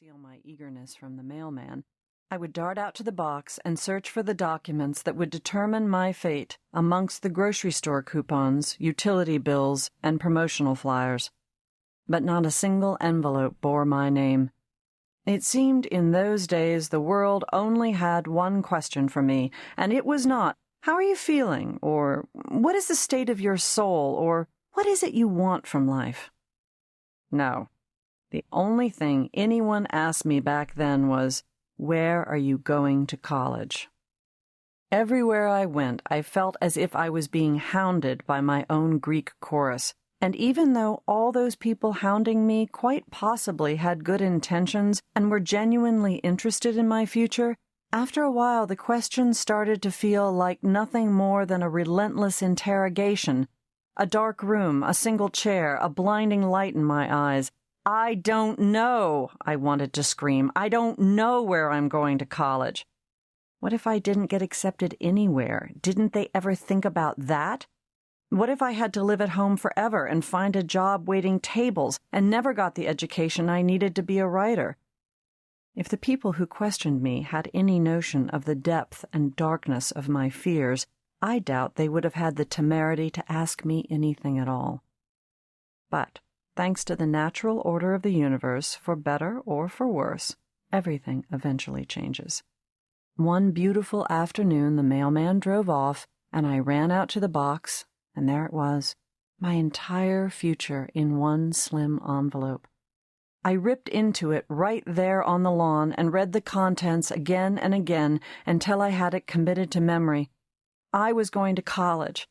conceal my eagerness from the mailman, I would dart out to the box and search for the documents that would determine my fate amongst the grocery store coupons, utility bills, and promotional flyers. But not a single envelope bore my name. It seemed in those days the world only had one question for me, and it was not, "How are you feeling?" or "What is the state of your soul?" or "What is it you want from life?" No. The only thing anyone asked me back then was, "Where are you going to college?" Everywhere I went, I felt as if I was being hounded by my own Greek chorus, and even though all those people hounding me quite possibly had good intentions and were genuinely interested in my future, after a while the questions started to feel like nothing more than a relentless interrogation. A dark room, a single chair, a blinding light in my eyes. "I don't know," I wanted to scream. "I don't know where I'm going to college." What if I didn't get accepted anywhere? Didn't they ever think about that? What if I had to live at home forever and find a job waiting tables and never got the education I needed to be a writer? If the people who questioned me had any notion of the depth and darkness of my fears, I doubt they would have had the temerity to ask me anything at all. But thanks to the natural order of the universe, for better or for worse, everything eventually changes. One beautiful afternoon the mailman drove off, and I ran out to the box, and there it was, my entire future in one slim envelope. I ripped into it right there on the lawn and read the contents again and again until I had it committed to memory. I was going to college.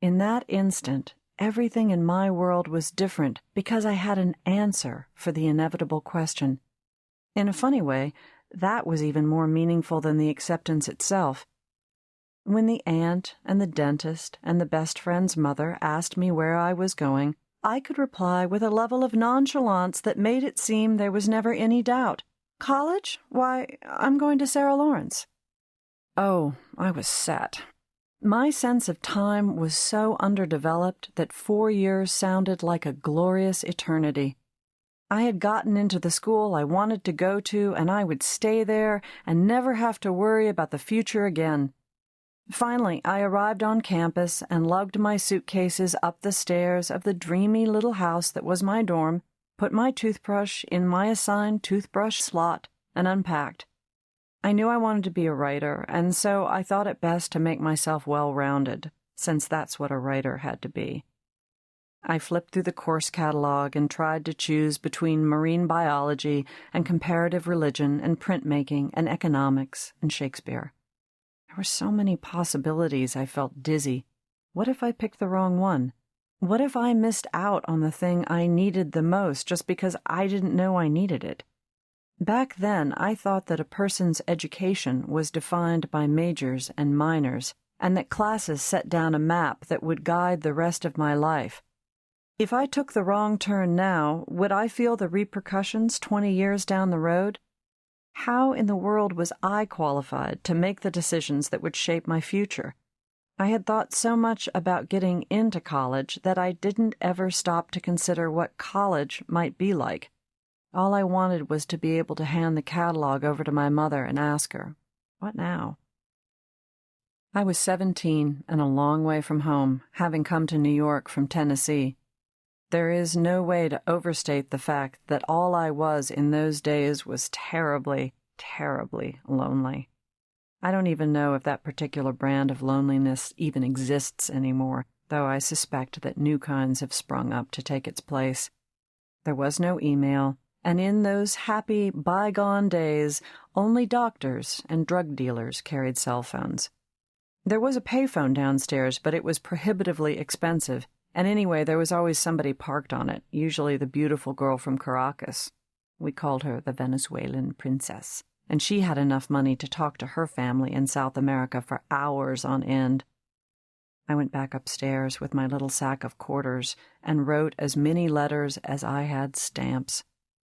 In that instant, everything in my world was different because I had an answer for the inevitable question. In a funny way, that was even more meaningful than the acceptance itself. When the aunt and the dentist and the best friend's mother asked me where I was going, I could reply with a level of nonchalance that made it seem there was never any doubt. "College? Why, I'm going to Sarah Lawrence." Oh, I was set. My sense of time was so underdeveloped that 4 years sounded like a glorious eternity. I had gotten into the school I wanted to go to, and I would stay there and never have to worry about the future again. Finally, I arrived on campus and lugged my suitcases up the stairs of the dreamy little house that was my dorm, put my toothbrush in my assigned toothbrush slot, and unpacked. I knew I wanted to be a writer, and so I thought it best to make myself well-rounded, since that's what a writer had to be. I flipped through the course catalog and tried to choose between marine biology and comparative religion and printmaking and economics and Shakespeare. There were so many possibilities I felt dizzy. What if I picked the wrong one? What if I missed out on the thing I needed the most just because I didn't know I needed it? Back then, I thought that a person's education was defined by majors and minors, and that classes set down a map that would guide the rest of my life. If I took the wrong turn now, would I feel the repercussions 20 years down the road? How in the world was I qualified to make the decisions that would shape my future? I had thought so much about getting into college that I didn't ever stop to consider what college might be like. All I wanted was to be able to hand the catalog over to my mother and ask her, "What now?" I was 17 and a long way from home, having come to New York from Tennessee. There is no way to overstate the fact that all I was in those days was terribly, terribly lonely. I don't even know if that particular brand of loneliness even exists anymore, though I suspect that new kinds have sprung up to take its place. There was no email, and in those happy, bygone days, only doctors and drug dealers carried cell phones. There was a payphone downstairs, but it was prohibitively expensive, and anyway, there was always somebody parked on it, usually the beautiful girl from Caracas. We called her the Venezuelan princess, and she had enough money to talk to her family in South America for hours on end. I went back upstairs with my little sack of quarters and wrote as many letters as I had stamps.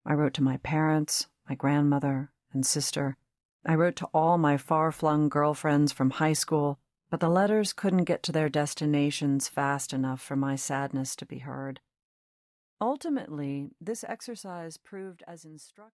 I wrote to my parents, my grandmother, and sister. I wrote to all my far-flung girlfriends from high school, but the letters couldn't get to their destinations fast enough for my sadness to be heard. Ultimately, this exercise proved as instructive.